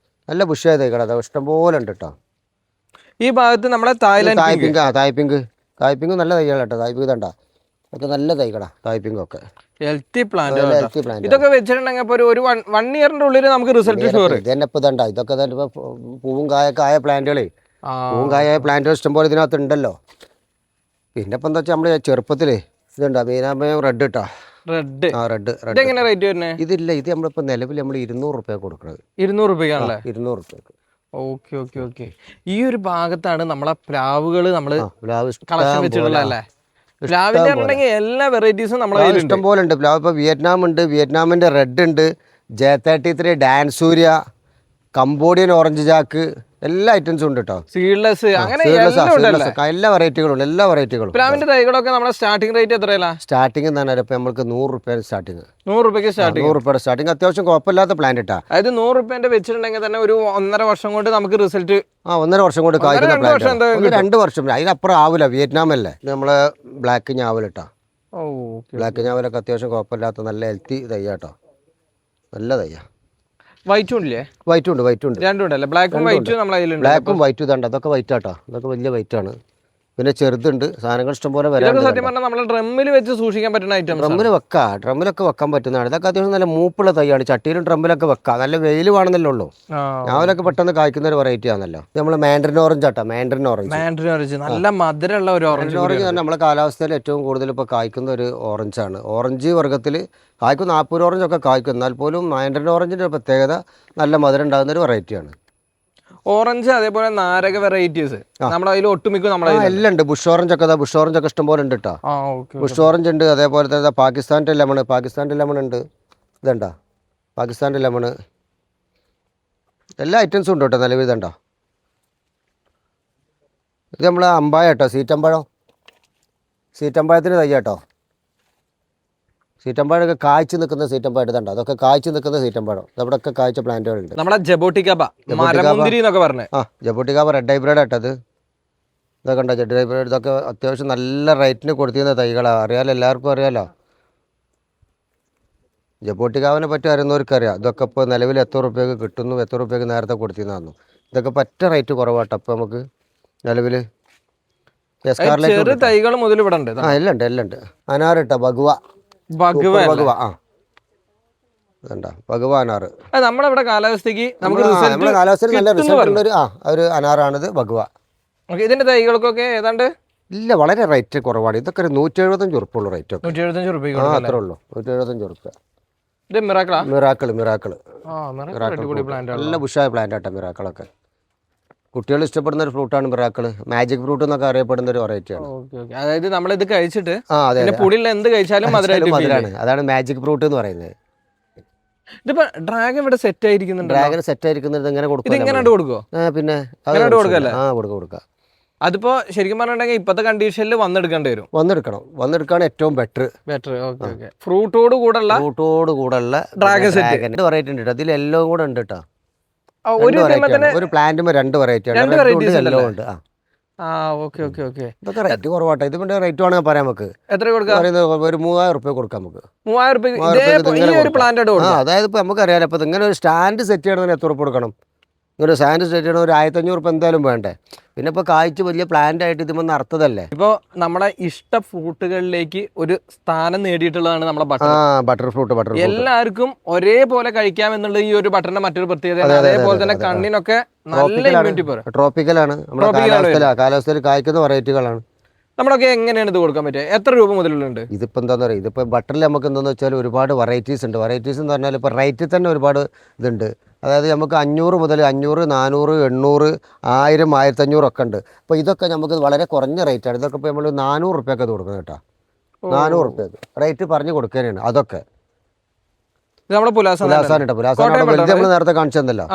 നല്ല ബുഷായ തൈകളാണ്. ഇഷ്ടംപോലെ ഉണ്ട് കേട്ടോ. ഈ ഭാഗത്ത് നമ്മളെ തായ്പിങ് നല്ല തൈകളാട്ടോ. തായ്പിങ് ഇതണ്ടാ. ഒക്കെ നല്ല തൈകളാ. തായ്പിങ് ഒക്കെ ഹെൽത്തി പ്ലാന്റ്. ഇതൊക്കെ വെച്ചിട്ടുണ്ടെങ്കിൽ ഒരു 1 ഇയറിന്റെ ഉള്ളിൽ നമുക്ക് റിസൾട്ട് ഷുവർ. ഇതന്നെ ഇപ്പൊ ഇതണ്ടാ. ഇതൊക്കെ പൂവും കായ പ്ലാന്റുകളെ. പൂവും കായ പ്ലാന്റുകൾ ഇഷ്ടംപോലെ ഇതിനകത്ത് ഉണ്ടല്ലോ. പിന്നെ ഇപ്പൊ എന്താ വെച്ചാൽ നമ്മള് ചെറുപ്പത്തില് ഇതുണ്ടാ മീനാമ്പയം റെഡ് ഇട്ടാ. ഇതില്ല. ഇത് നമ്മളിപ്പോ നിലവിൽ നമ്മൾ 200 റുപ്യ കൊടുക്കുന്നത്. 200 റുപ്യക്കാണല്ലേ? 200 റുപ്യക്ക്. ഓക്കെ. ഈ ഒരു ഭാഗത്താണ് നമ്മളെ പ്ലാവുകൾ നമ്മള് കളക്ഷൻ വെച്ചിട്ടുള്ളതല്ലേ? പ്ലാവിന്റെ എല്ലാ വെറൈറ്റീസും നമ്മളെ ഇഷ്ടം പോലെ ഉണ്ട്. പ്ലാവ് ഇപ്പൊ വിയറ്റ്നാം ഉണ്ട്. വിയറ്റ്നാമിന്റെ റെഡ് ഉണ്ട്. J33 ഡാൻസൂര്യ, കംബോഡിയൻ ഓറഞ്ച് ജാക്ക്, എല്ലാ ഐറ്റംസും ഉണ്ട് കേട്ടോ. സീഡ്ലെസ് അങ്ങനെ എല്ലാ വെറൈറ്റികളും. പ്ലാവിന്റെ തൈകളൊക്കെ നമ്മുടെ സ്റ്റാർട്ടിംഗ് റേറ്റ് എത്രയല്ല? സ്റ്റാർട്ടിംഗ് എന്ന് പറഞ്ഞാൽ ഇപ്പൊ നമുക്ക് 100 റുപ്യ സ്റ്റാർട്ടിംഗ്. 100 റുപ്യക്ക് 100 റുപ്യയുടെ സ്റ്റാർട്ടിംഗ്. അത്യാവശ്യം കുഴപ്പമില്ലാത്ത പ്ലാന്റ് ഇട്ടാ. അതായത് 100 റുപ്യന്റെ വെച്ചിട്ടുണ്ടെങ്കിൽ തന്നെ ഒരു 1.5 വർഷം കൊണ്ട് നമുക്ക് റിസൾട്ട്. 1.5 വർഷം കൊണ്ട് കായ്ക്കുന്ന പ്ലാന്റ്. 2 വർഷം അതിനപ്പുറം ആവില്ല. വിയറ്റ്നാം അല്ലേ. നമ്മള് ബ്ലാക്ക് ഞാവലിട്ടാ. ബ്ലാക്ക് ഞാവലൊക്കെ അത്യാവശ്യം കുഴപ്പമില്ലാത്ത നല്ല ഹെൽത്തി തയ്യാട്ടോ. നല്ല തയ്യാ. വൈറ്റും ഇല്ലേ? വൈറ്റും ഉണ്ട്. രണ്ടും ഉണ്ടല്ലേ? ബ്ലാക്കും വൈറ്റും നമ്മളെ കയ്യിലുണ്ട്. ബ്ലാക്കും വൈറ്റും ഇതാണ്ട്. അതൊക്കെ വൈറ്റ് ആട്ടോ. അതൊക്കെ വലിയ വൈറ്റ് ആണ്. പിന്നെ ചെറുതുണ്ട്. സാധനങ്ങൾ ഇഷ്ടംപോലെ വരാൻ. സത്യം പറഞ്ഞാൽ നമ്മൾ ഡ്രമ്മിൽ വെച്ച് സൂക്ഷിക്കാൻ പറ്റുന്ന ഐറ്റം. ഡ്രമ്മിലൊക്കെ വെക്കാൻ പറ്റുന്നതാണ്. ഇതൊക്കെ അത്യാവശ്യം നല്ല മൂപ്പുള്ള തൈയാണ്. ചട്ടിയിലും ഡ്രമ്മിലൊക്കെ വെക്കാം. നല്ല വെയിൽ വേണമെന്നല്ലേ ഉള്ളൂ. ഞാവലൊക്കെ പെട്ടെന്ന് കായ്ക്കുന്ന ഒരു വെറൈറ്റി ആണല്ലോ. നമ്മൾ മാൻഡറിൻ ഓറഞ്ച് ആട്ടോ. മാൻഡറിൻ ഓറഞ്ച് നല്ല മധുരമുള്ള ഒരു ഓറഞ്ച്. ഓറഞ്ച് നമ്മളെ കാലാവസ്ഥയിൽ ഏറ്റവും കൂടുതൽ ഇപ്പോൾ കായ്ക്കുന്ന ഒരു ഓറഞ്ചാണ്. ഓറഞ്ച് വർഗ്ഗത്തിൽ കായ്ക്കും. നാഗ്പൂർ ഓറഞ്ചൊക്കെ കായ്ക്കും. എന്നാൽ പോലും മാൻഡറിൻ ഓറഞ്ചിൻ്റെ പ്രത്യേകത നല്ല മധുരം ഉണ്ടാകുന്ന ഒരു വെറൈറ്റിയാണ്. ഓറഞ്ച് അതേപോലെ നാരക വെറൈറ്റീസ് നമ്മളതിൽ ഒട്ടുമിക്ക എല്ലാം ഉണ്ട്. ബുഷ് ഓറഞ്ച് ഒക്കെ ഇഷ്ടംപോലെ ഉണ്ട് കേട്ടോ. ബുഷ് ഓറഞ്ച് ഉണ്ട്. അതേപോലെ തന്നെ പാകിസ്ഥാൻ്റെ ലെമൺ ഉണ്ട്. ഇതുണ്ടോ പാകിസ്ഥാൻ്റെ ലെമൺ. എല്ലാ ഐറ്റംസും ഉണ്ട് കേട്ടോ നിലവിൽ. ഇതുണ്ടോ ഇത് നമ്മളെ അമ്പായ കേട്ടോ. സീറ്റമ്പഴം. സീറ്റമ്പാഴത്തിന് തൈ കേട്ടോ. സീറ്റമ്പാഴൊക്കെ കായ്ച്ചു നിൽക്കുന്ന സീറ്റമ്പാഴം ഇതുണ്ട്. അതൊക്കെ കായ്ച്ചു നിൽക്കുന്ന സീറ്റമ്പാഴം. ഇതവിടെയൊക്കെ കായ്ച്ച പ്ലാന്റുകളുണ്ട്. നമ്മുടെ ജബോട്ടിക്കാബ മരമുന്തിരി എന്നൊക്കെ പറഞ്ഞേ. ജബോട്ടിക്കാബ റെഡ് ഹൈബ്രിഡ് ആട്ടത്. ഇതൊക്കെ ഉണ്ടോ റെഡ് ഹൈബ്രിഡ്. ഇതൊക്കെ അത്യാവശ്യം നല്ല റേറ്റിന് കൊടുത്തിരുന്ന തൈകളാണ്. അറിയാലോ, എല്ലാവർക്കും അറിയാലോ. ജബോട്ടിക്കാവിനെ പറ്റി അറിയുന്നവർക്കറിയാം. ഇതൊക്കെ ഇപ്പോൾ നിലവിൽ എത്ര റുപ്യക്ക് കിട്ടുന്നു, എത്ര റുപ്യക്ക് നേരത്തെ കൊടുത്തിരുന്നു. ഇതൊക്കെ പറ്റ റേറ്റ് കുറവാട്ടോ അപ്പോൾ നമുക്ക് നിലവിൽ. ചെറു തൈകൾ മുതൽ ഇവിടെ ഉണ്ട്. എല്ലാം ഉണ്ട്. അനാറിട്ട ബഗുവ. ബഗുവ ഇതുണ്ടോ ബഗുവ അനാറ്. നമ്മുടെ കാലാവസ്ഥയ്ക്ക് നമുക്ക് നമ്മുടെ കാലാവസ്ഥയിൽ നല്ല റിസൾട്ട് ഉള്ള ഒരു അനാറാണിത് ബഗുവ. ഇതിന്റെ തൈകൾക്കൊക്കെ ഏതാണ്ട് ഇല്ല, വളരെ റേറ്റ് കുറവാണ്. ഇതൊക്കെ ഒരു 175 ഉറുപ്പുള്ള റേറ്റ് ഒക്കെ. 175 രൂപ അത്രേ ഉള്ളൂ. 175 ഉറുപ്പ. മിറാക്കിൾ നല്ല ബുഷായ പ്ലാന്റ് ആട്ടോ മിറാക്കിളൊക്കെ. കുട്ടികൾ ഇഷ്ടപ്പെടുന്ന ഒരു ഫ്രൂട്ടാണ് മിറാക്കിൾ. മാജിക് ഫ്രൂട്ട് എന്നൊക്കെ അറിയപ്പെടുന്ന ഒരു വെറൈറ്റിയാണ്. അതായത് നമ്മളിത് കഴിച്ചിട്ട് പുളിയിൽ എന്ത് കഴിച്ചാലും മധുരമാണ്. അതാണ് മാജിക് ഫ്രൂട്ട് എന്ന് പറയുന്നത്. ഇതിപ്പോ ഡ്രാഗൺ ഇവിടെ സെറ്റ് ആയിരിക്കുന്നുണ്ട്. ഡ്രാഗൺ സെറ്റ് ആയിരിക്കുന്നത് ഇങ്ങനെ കൊടുക്കും. കൊടുക്കോ? പിന്നെ കൊടുക്കാം. അതിപ്പോ ശരിക്കും പറഞ്ഞിട്ടുണ്ടെങ്കിൽ ഇപ്പത്തെ കണ്ടീഷനിൽ വന്നെടുക്കേണ്ടി വരും. വന്നെടുക്കാണ് ഏറ്റവും ബെറ്റർ. ഫ്രൂട്ടോട് കൂടെയുള്ള ഡ്രാഗൺ വെറൈറ്റി ഉണ്ട്. അതിൽ എല്ലാം കൂടെ ഉണ്ട് കേട്ടോ. ഒരു പ്ലാന്റുമ്പോ 2 വെറൈറ്റി ആണ്. ഇതൊക്കെ റേറ്റ് കുറവാട്ടോ. ഇതിന്റെ റേറ്റ് വേണമെങ്കിൽ പറയാം നമുക്ക്. എത്ര കൊടുക്കാം? ഒരു 3000 റുപ്യ കൊടുക്കാം നമുക്ക്. 3000 രൂപ. അതായത് ഇപ്പൊ നമുക്കറിയാലോ, ഇപ്പൊ ഇങ്ങനെ ഒരു സ്റ്റാൻഡ് സെറ്റ് ചെയ്യണമെന്ന് എത്ര റുപ്യ കൊടുക്കണം? ഇങ്ങനെ സ്റ്റാൻഡ് സെറ്റ് ചെയ്യണം ഒരു 1500 റുപ്യ എന്തായാലും വേണ്ടേ. പിന്നെ ഇപ്പോൾ കായ്ച്ച് വലിയ പ്ലാന്റ് ആയിട്ട് ഇതുമ്പോൾ നടത്തതല്ലേ. ഇപ്പോൾ നമ്മുടെ ഇഷ്ട ഫ്രൂട്ടുകളിലേക്ക് ഒരു സ്ഥാനം നേടിയിട്ടുള്ളതാണ് നമ്മുടെ ബട്ടർ ഫ്രൂട്ട്. എല്ലാവർക്കും ഒരേപോലെ കഴിക്കാം എന്നുള്ള ഈ ഒരു ബട്ടറിന്റെ മറ്റൊരു പ്രത്യേകത. അതേപോലെ തന്നെ കണ്ണിനൊക്കെ നല്ല ഇമ്മ്യൂണിറ്റി പവർ. ട്രോപ്പിക്കലാണ്. കാലാവസ്ഥയിൽ കായ്ക്കുന്ന വെറൈറ്റികളാണ്. നമ്മളൊക്കെ എങ്ങനെയാണ് ഇത് കൊടുക്കാൻ പറ്റുക? എത്ര രൂപ മുതലുണ്ട്? ഇതിപ്പോൾ എന്താണെന്ന് പറയുക, ഇതിപ്പോൾ ബട്ടറിൽ നമുക്ക് എന്താണെന്ന് വെച്ചാൽ ഒരുപാട് വെറൈറ്റീസ് ഉണ്ട്. വെറൈറ്റീസ് എന്ന് പറഞ്ഞാൽ ഇപ്പോൾ റേറ്റിൽ തന്നെ ഒരുപാട് ഇതുണ്ട്. അതായത് നമുക്ക് 500 മുതൽ 500, 400, 800, 1000, 1500 ഒക്കെ ഉണ്ട്. അപ്പോൾ ഇതൊക്കെ നമുക്ക് വളരെ കുറഞ്ഞ റേറ്റാണ്. ഇതൊക്കെ ഇപ്പോൾ നമ്മൾ 400 റുപ്യൊക്കെ കൊടുക്കുന്നത് കേട്ടോ. 400 റുപ്യക്ക് റേറ്റ് പറഞ്ഞു കൊടുക്കാനാണ്. അതൊക്കെ പുലാസാണ് വലുത് നമ്മൾ നേരത്തെ കാണിച്ചു തന്നല്ലോ.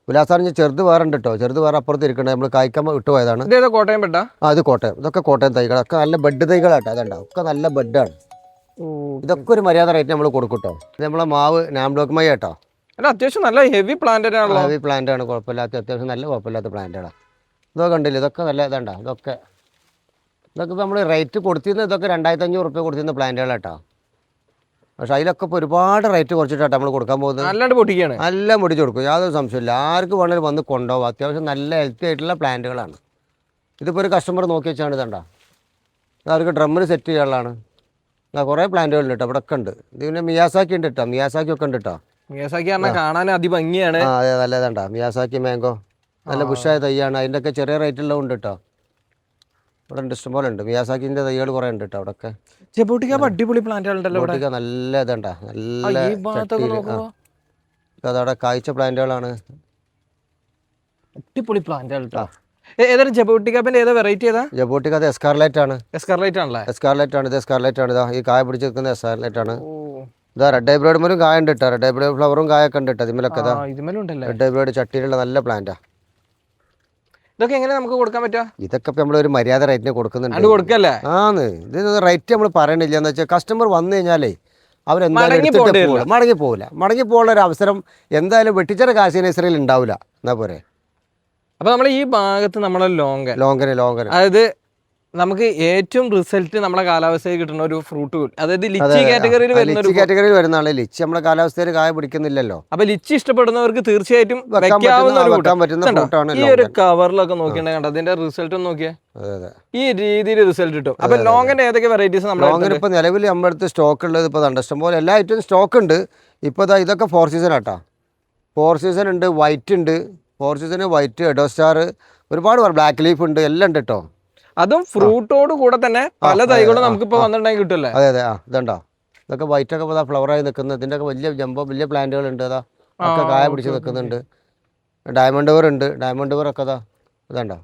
പുലാസാണ് ചെറുത് വേറെ ഉണ്ട് കേട്ടോ. ചെറുത് വേറെ അപ്പുറത്ത് ഇരിക്കണേ. നമ്മൾ കായ്ക്കാൻ വിട്ടുപോയതാണ്. കോട്ടയം പെട്ട. അത് കോട്ടയം. ഇതൊക്കെ കോട്ടയം തൈകളൊക്കെ നല്ല ബെഡ് തൈകളാട്ടോ. അതുണ്ടാവും ഒക്കെ നല്ല ബെഡാണ്. ഇതൊക്കെ ഒരു മര്യാദ റേറ്റ് നമ്മൾ കൊടുക്കും. ഇത് നമ്മളെ മാവ് നാംഡോക്മൈ കേട്ടോ. അത്യാവശ്യം നല്ല ഹെവി പ്ലാന്റ് ആണ്. കുഴപ്പമില്ലാത്ത അത്യാവശ്യം നല്ല കുഴപ്പമില്ലാത്ത പ്ലാന്റുകളാണ്. ഇതൊക്കെ ഉണ്ടല്ലോ. ഇതൊക്കെ നല്ല ഇതാണ്ടോ. ഇതൊക്കെ ഇപ്പോൾ നമ്മൾ റേറ്റ് കൊടുത്തിരുന്നത് ഇതൊക്കെ 2500 റുപ്യ കൊടുത്തിരുന്ന പ്ലാന്റുകളാട്ടോ. പക്ഷെ അതിലൊക്കെ ഇപ്പോൾ ഒരുപാട് റേറ്റ് കുറച്ചിട്ടാണ് നമ്മൾ കൊടുക്കാൻ പോകുന്നത്. നല്ല പൊടിച്ച് കൊടുക്കും, യാതൊരു സംശയമില്ല. ആർക്ക് വേണമെങ്കിലും വന്ന് കൊണ്ടുപോകും. അത്യാവശ്യം നല്ല ഹെൽത്തി ആയിട്ടുള്ള പ്ലാന്റുകളാണ്. ഇതിപ്പോൾ ഒരു കസ്റ്റമർ നോക്കി വെച്ചാണ് ഇതണ്ട. അവർക്ക് ഡ്രമ്മിൽ സെറ്റ് ചെയ്യാനുള്ളതാണ്. കുറേ പ്ലാന്റുകളുണ്ട് കേട്ടോ. ഇവിടെ ഒക്കെ ഉണ്ട്. ഇത് പിന്നെ മിയാസാക്കി ഉണ്ട് കേട്ടോ. മിയാസാക്കി ഒക്കെ ഉണ്ട് കേട്ടോ. കാണാൻ അതിഭംഗിയാണ്. അതെ, നല്ലതാണ്ടാ. മിയാസാക്കി മാംഗോ നല്ല ബുഷായ തൈയാണ്. അതിൻ്റെയൊക്കെ ചെറിയ റേറ്റുള്ള ഉണ്ട് കേട്ടോ. ഇവിടെ ഉണ്ട്, ഇഷ്ടംപോലെ ഉണ്ട്. മിയാസാക്കിൻ്റെ തൈകൾ കുറേ ഉണ്ട് കേട്ടോ. അവിടെ ഒക്കെ അടിപൊളി പ്ലാന്റുകളുണ്ടല്ലോ. നല്ല ഇതാണ്ടാ. നല്ല അതവിടെ കായ്ച്ച പ്ലാന്റുകളാണ്. അടിപൊളി പ്ലാന്റുകൾ കേട്ടോ. ഏതാണ് ജബോട്ടിക്കാപ്പിന്റെ ഏതാ വെറൈറ്റി? ഏതാ ജബോട്ടിക്ക? അത് എസ്കാർലൈറ്റ് ആണ്. എസ്കാർലൈറ്റ് ആണല്ലേ? എസ്കാർലൈറ്റ് ആണ്. ഇത് എസ്കാർലൈറ്റ് ആണ്. ഇതാ ഈ കായ പിടിച്ച് നിൽക്കുന്ന എസ്കാർലൈറ്റ് ആണ്. ഇതാ റെഡ് ഹൈബ്രിഡ് പോലും കായ ഉണ്ട് കേട്ടോ. റെഡ് ഹൈബ്രിഡ് ഫ്ലവറും കായൊക്കെ ഉണ്ട് കേട്ടോ. ഇതിമലൊക്കെ റെഡ് ഹൈബ്രിഡ് ചട്ടിയിലുള്ള നല്ല പ്ലാന്റാ. ഇതൊക്കെ എങ്ങനെ നമുക്ക് കൊടുക്കാൻ പറ്റുക? ഇതൊക്കെ നമ്മൾ ഒരു മര്യാദ റേറ്റിന് കൊടുക്കുന്നുണ്ട്. കൊടുക്കല്ലേ? ഇത് റേറ്റ് നമ്മൾ പറയണില്ല. എന്ന് വെച്ചാൽ കസ്റ്റമർ വന്നു കഴിഞ്ഞാലേ അവരെന്തായാലും മടങ്ങി പോകാനുള്ള ഒരു അവസരം എന്തായാലും വെട്ടിച്ചിറ കാർഷിക നഴ്സറിയിൽ ഉണ്ടാവില്ല. എന്നാ പോരെ. അപ്പോൾ നമ്മൾ ഈ ഭാഗത്ത് നമ്മളെ ലോങ്കന് അതായത് നമുക്ക് ഏറ്റവും റിസൾട്ട് നമ്മുടെ കാലാവസ്ഥയിൽ കിട്ടുന്ന ഒരു ഫ്രൂട്ട്, അതായത് ലിച്ചി കാറ്റഗറിയിൽ വരുന്നതാണ്. ലിച്ചി നമ്മുടെ കാലാവസ്ഥയിൽ കായ പിടിക്കുന്നില്ലല്ലോ. അപ്പൊ ലിച്ചി ഇഷ്ടപ്പെടുന്നവർക്ക് തീർച്ചയായിട്ടും ഈ ഒരു കവറിലൊക്കെ നോക്കിയിട്ടുണ്ടെങ്കിൽ അതിന്റെ റിസൾട്ട് നോക്കിയാൽ ഈ രീതിയിൽ റിസൾട്ട് കിട്ടും. അപ്പൊ ലോങ്ങിന്റെ ഏതൊക്കെ വെറൈറ്റീസ് ലോങ്ങിന് ഇപ്പൊ നിലവിൽ നമ്മുടെ അടുത്ത് സ്റ്റോക്ക് ഉള്ളത് ഇപ്പൊ ഇഷ്ടം പോലെ എല്ലാ ഐറ്റവും സ്റ്റോക്ക് ഉണ്ട്. ഇപ്പൊ ഇതൊക്കെ 4 സീസൺ ആട്ടാ. 4 സീസൺ ഉണ്ട്, വൈറ്റ് ഉണ്ട്. 4 സീസൺ വൈറ്റ്, എഡോസ്റ്റാർ, ഒരുപാട് ബ്ലാക്ക് ലീഫ് ഉണ്ട്, എല്ലാം ഉണ്ട് കേട്ടോ. അതും ഫ്രൂട്ടോട് കൂടെ തന്നെ പല തൈകളും നമുക്കിപ്പോ വന്നിട്ടുണ്ടെങ്കിൽ കിട്ടുമല്ലേ? അതെ. ഇതുണ്ടോ, ഇതൊക്കെ വൈറ്റ് ഒക്കെ ഫ്ലവറായി നിൽക്കുന്നത്. ഇതിൻ്റെ ഒക്കെ വലിയ പ്ലാന്റുകൾ ഉണ്ട്. അതാ ഒക്കെ കായ പിടിച്ച് നിൽക്കുന്നുണ്ട്. ഡയമണ്ട് വേർ ഉണ്ട്. ഡയമണ്ട് വേർ ഒക്കെ ഇതുണ്ടോ.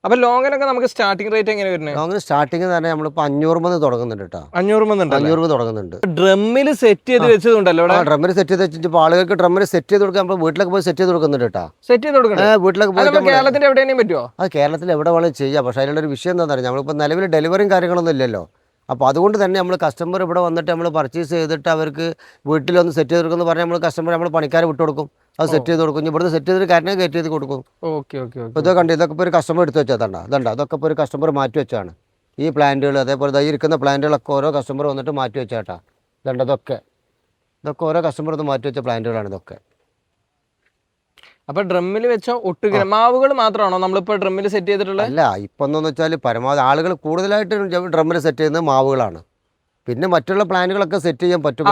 അപ്പൊ ലോങ്ങിനൊക്കെ നമുക്ക് സ്റ്റാർട്ടിംഗ് റേറ്റ് എങ്ങനെ വരുന്നത്? ലോങ്ങിന് സ്റ്റാർട്ടിങ് തന്നെ നമ്മളിപ്പോൾ 500 മുതൽ തുടങ്ങുന്നുണ്ട് കേട്ടോ. 500 മുതൽ 500 തുടങ്ങുന്നുണ്ട്. ഡ്രമ്മിൽ സെറ്റ് ചെയ്ത് വെച്ചതുണ്ടല്ലോ ഇവിടെ. ഡ്രമ്മിൽ സെറ്റ് ചെയ്ത് വെച്ചിട്ട് ഇപ്പോൾ ആളുകൾക്ക് ഡ്രമ്മിൽ സെറ്റ് ചെയ്ത് കൊടുക്കാൻ നമ്മൾ വീട്ടിലൊക്കെ പോയി സെറ്റ് ചെയ്ത് കൊടുക്കുന്നുണ്ട് കേട്ടോ. സെറ്റ് ചെയ്ത് കൊടുക്കണേ വീട്ടിലൊക്കെ പോയി കേരളത്തിന്റെ എവിടെയും പറ്റുമോ? അത് കേരളത്തിൽ എവിടെ വേണമെങ്കിലും ചെയ്യാം. പക്ഷേ അതിനുള്ള ഒരു വിഷയം എന്താണെന്ന് അറിയാം, നമ്മളിപ്പോൾ നിലവിൽ ഡെലിവറിയും കാര്യങ്ങളൊന്നും ഇല്ലല്ലോ. അപ്പോൾ അതുകൊണ്ട് തന്നെ നമ്മൾ കസ്റ്റമർ ഇവിടെ വന്നിട്ട് നമ്മൾ പർച്ചേസ് ചെയ്തിട്ട് അവർക്ക് വീട്ടിലൊന്ന് സെറ്റ് ചെയ്ത് കൊടുക്കുമെന്ന് പറഞ്ഞാൽ നമ്മൾ കസ്റ്റമർ നമ്മൾ പണിക്കാരെ വിട്ട് കൊടുക്കും, അത് സെറ്റ് ചെയ്ത് കൊടുക്കും. ഇവിടുന്ന് സെറ്റ് ചെയ്തിട്ട് കാര്യം കയറ്റി ചെയ്ത് കൊടുക്കും. Okay okay. ഇപ്പോൾ ഇതൊക്കെ കണ്ട് ഇതൊക്കെ ഇപ്പോൾ ഒരു കസ്റ്റമർ എടുത്ത് വെച്ചതാണ്ട, അതൊക്കെ ഇപ്പോൾ ഒരു കസ്റ്റമർ മാറ്റി വെച്ചാണ്. ഈ പ്ലാന്റുകൾ അതേപോലെ ഈ ഇരിക്കുന്ന പ്ലാന്റുകളൊക്കെ ഓരോ കസ്റ്റമർ വന്നിട്ട് മാറ്റി വെച്ചാട്ടാ. ഇതൊക്കെ ഓരോ കസ്റ്റമർ ഒന്ന് മാറ്റി വെച്ച പ്ലാന്റുകളാണ് ഇതൊക്കെ. അപ്പൊ ഡ്രമ്മിൽ വെച്ച ഒട്ടുകിര മാവുകൾ മാത്രമാണോ നമ്മളിപ്പോ ഡ്രമ്മിൽ സെറ്റ് ചെയ്തിട്ടുള്ളത്? അല്ല, ഇപ്പം എന്താണെന്ന് വെച്ചാൽ പരമാവധി ആളുകൾ കൂടുതലായിട്ട് ഡ്രമ്മിൽ സെറ്റ് ചെയ്യുന്നത് മാവുകളാണ്. പിന്നെ മറ്റുള്ള പ്ലാന്റുകളൊക്കെ സെറ്റ് ചെയ്യാൻ പറ്റും,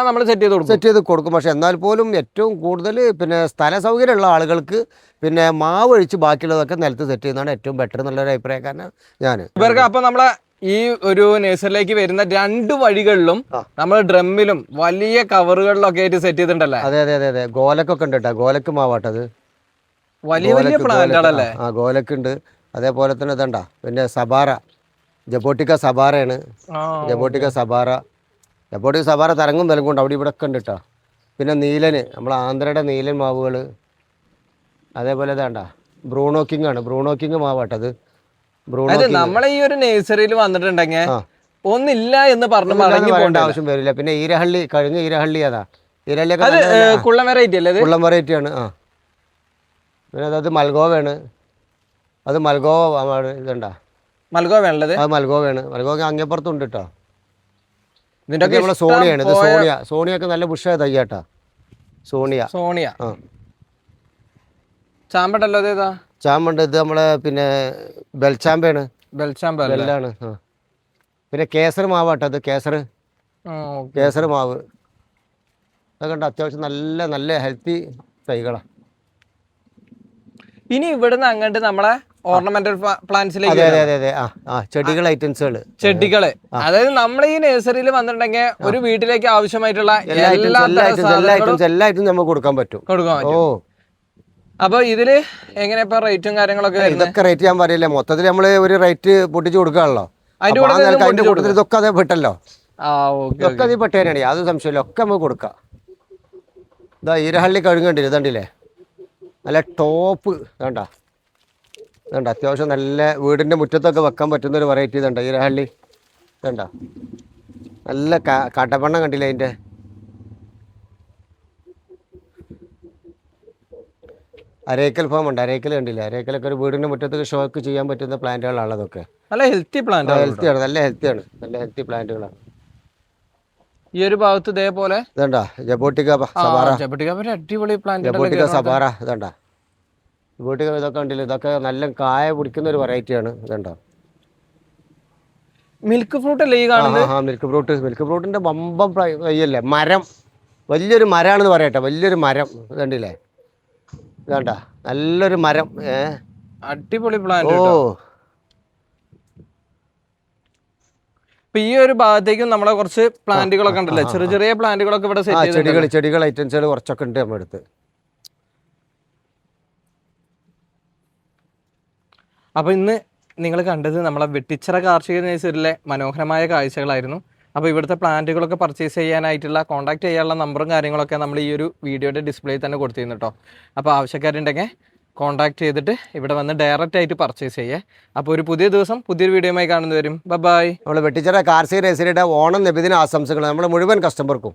നമ്മൾ സെറ്റ് ചെയ്ത് കൊടുക്കും. പക്ഷെ എന്നാൽ പോലും ഏറ്റവും കൂടുതൽ പിന്നെ സ്ഥല സൗകര്യമുള്ള ആളുകൾക്ക് പിന്നെ മാവ് ഒഴിച്ച് ബാക്കിയുള്ളതൊക്കെ നിലത്ത് സെറ്റ് ചെയ്യുന്നതാണ് ഏറ്റവും ബെറ്റർ എന്നുള്ളൊരു അഭിപ്രായക്കാരനാണ് ഞാൻ. ഇവർക്ക് അപ്പൊ നമ്മളെ ഈ ഒരു നഴ്സറിയിലേക്ക് വരുന്ന 2 വഴികളിലും നമ്മൾ ഡ്രമ്മിലും വലിയ കവറുകളിലൊക്കെ ആയിട്ട് സെറ്റ് ചെയ്തിട്ടുണ്ടല്ലേ? അതെ അതെ അതെ അതെ. ഗോലക്കൊക്കെ ഉണ്ട് കേട്ടോ, ഗോലക്ക് മാവാട്ടത് വലിയ വലിയ പ്ലാന്റുകളല്ലേ? ഗോലക്കുണ്ട്. അതേപോലെ തന്നെ ഇതണ്ട പിന്നെ സബാറ, ജബോട്ടിക്ക സബാറയാണ്. ജബോട്ടിക്ക സബാറ തരങ്ങും വിലങ്ങുണ്ട്, അവിടെ ഇവിടെ ഒക്കെ ഉണ്ട് കേട്ടോ. പിന്നെ നീലന്, നമ്മൾ ആന്ധ്രയുടെ നീലൻ മാവുകൾ. അതേപോലെ ഇതാണ്ട ബ്രൂണോ കിങ് മാവാട്ടത്. നമ്മളെ ഈ ഒരു നഴ്സറിയിൽ വന്നിട്ടുണ്ടെങ്കിൽ ഒന്നില്ല എന്ന് പറഞ്ഞു പറയേണ്ട ആവശ്യം വരില്ല. പിന്നെ ഈരഹള്ളി, കഴിഞ്ഞ ഈരഹള്ളി അതാ, ഈരഹള്ളിയൊക്കെ കുള്ളം വെറൈറ്റി അല്ലേ? കുള്ളം വെറൈറ്റി ആണ്. പിന്നെ അത് മൽഗോവയാണ്, അത് മൽഗോവ ഇതുണ്ടാ, മൽഗോവയാണുള്ളത്. അത് മൽഗോവയാണ്. മൽഗോവ അങ്ങേപ്പുറത്തുണ്ട് കേട്ടോ. ഇതിന്റെ നമ്മളെ സോണിയാണ്, ഇത് സോണിയൊക്കെ നല്ല ബുഷായ തയ്യാട്ടാ. സോണിയ ചാമ്പണ്ടല്ലോ, അതേതാ ചാമ്പുണ്ട്. ഇത് നമ്മളെ പിന്നെ ബെൽച്ചാമ്പയാണ്, ബെല്ലാണ്. പിന്നെ കേസർ മാവാട്ടോ, അത് കേസർ മാവ്. അതൊക്കെ ഉണ്ട്, അത്യാവശ്യം നല്ല നല്ല ഹെൽത്തി തൈകളാണ്. ഇനി ഇവിടുന്ന് അങ്ങോട്ട് നമ്മളെ ഓർണമെന്റൽ പ്ലാന്റ്സിലേക്ക്, അതെ അതെ അതെ ചെടികൾ ചെടികള്. അതായത് നമ്മൾ ഈ നഴ്സറിയിൽ വന്നിട്ടുണ്ടെങ്കിൽ ഒരു വീട്ടിലേക്ക് ആവശ്യമായിട്ടുള്ള എല്ലാ ഐറ്റംസും നമുക്ക് കൊടുക്കാൻ പറ്റും. ഓ, അപ്പൊ ഇതില് എങ്ങനെ ഇപ്പൊ റേറ്റും കാര്യങ്ങളൊക്കെ? ഇതൊക്കെ റേറ്റ് ഞാൻ പറയില്ല, മൊത്തത്തിൽ നമ്മള് ഒരു റേറ്റ് പൊട്ടിച്ച് കൊടുക്കാണല്ലോ. അതിന്റെ കൂട്ടത്തിൽ ഇതൊക്കെ അതേ പെട്ടല്ലോ, ഇതൊക്കെ അതേ പെട്ടേനാണ്, യാതൊരു സംശയമില്ല. ഒക്കെ നമുക്ക് കൊടുക്കാം. ഇതാ ഈരഹള്ളി കഴുകണ്ടില്ല, ഇതണ്ടില്ലേ, നല്ല ടോപ്പ് വേണ്ട, അത്യാവശ്യം നല്ല വീടിന്റെ മുറ്റത്തൊക്കെ വെക്കാൻ പറ്റുന്ന ഒരു വെറൈറ്റി ഇതുണ്ട് ഈരഹള്ളി. വേണ്ട നല്ല കട്ടപ്പണ്ണം കണ്ടില്ലേ അതിന്റെ. അരേക്കൽ ഫാം ഉണ്ട്, അരേക്കൽ കണ്ടില്ല, അരേക്കലൊക്കെ ഒരു വീടിന്റെ മുറ്റത്ത് ഷോക്ക് ചെയ്യാൻ പറ്റുന്ന പ്ലാന്റുകളാണ് അതൊക്കെ. നല്ല ഹെൽത്തി പ്ലാന്റ്, ഹെൽത്തിയാണ്, നല്ല ഹെൽത്തി പ്ലാന്റുകളാണ്. ഈ ഒരു ഭാഗത്ത് ഇതേപോലെ ഇതണ്ടാ ജബോട്ടിക്ക അടിപൊളി പ്ലാന്റ്, ജബോട്ടിക്ക സബാറ. ഇതണ്ടാ ജബോട്ടിക്ക, ഇതൊക്കെ ഉണ്ടല്ലോ, ഇതൊക്കെ നല്ല കായ പിടിക്കുന്ന ഒരു വെറൈറ്റിയാണ്. ഇതണ്ടാ മിൽക്ക് ഫ്രൂട്ട് അല്ലേ ഈ കാണുന്നത്? മിൽക്ക് ഫ്രൂട്ടിന്റെ ബമ്പം തയ്യല്ലേ, മരം, വലിയൊരു മരമാണെന്ന് പറയട്ടെ, വലിയൊരു മരം. ഇതണ്ടില്ലേ, ഇതാണ്ട നല്ലൊരു മരം. അടിപൊളി പ്ലാന്റ്. ഇപ്പൊ ഈ ഒരു ഭാഗത്തേക്കും നമ്മളെ കുറച്ച് പ്ലാന്റുകളൊക്കെ ഉണ്ടല്ലേ, ചെറിയ ചെറിയ പ്ലാന്റുകളൊക്കെ ഇവിടെ ചെടികൾ ഐറ്റംസുകൾ കുറച്ചൊക്കെ ഉണ്ട് നമ്മുടെ അടുത്ത്. അപ്പൊ ഇന്ന് നിങ്ങൾ കണ്ടത് നമ്മളെ വെട്ടിച്ചിറ കാർഷിക നഴ്സറിയിലെ മനോഹരമായ കാഴ്ചകളായിരുന്നു. അപ്പോൾ ഇവിടുത്തെ പ്ലാന്റുകളൊക്കെ പർച്ചേസ് ചെയ്യാനായിട്ടുള്ള കോൺടാക്ട് ചെയ്യാനുള്ള നമ്പറും കാര്യങ്ങളൊക്കെ നമ്മൾ ഈ ഒരു വീഡിയോയുടെ ഡിസ്പ്ലേയിൽ തന്നെ കൊടുത്തിരുന്നു കേട്ടോ. അപ്പോൾ ആവശ്യക്കാരുണ്ടെങ്കിൽ കോൺടാക്ട് ചെയ്തിട്ട് ഇവിടെ വന്ന് ഡയറക്റ്റ് ആയിട്ട് പർച്ചേസ് ചെയ്യേ. അപ്പോൾ ഒരു പുതിയ ദിവസം പുതിയൊരു വീഡിയോയുമായി കാണുന്നവരും ബൈ. നമ്മൾ വെട്ടിച്ചിറ കാർഷിക നഴ്സറിയുടെ ഓണം നബിദിന ആശംസകൾ നമ്മുടെ മുഴുവൻ കസ്റ്റമർക്കും.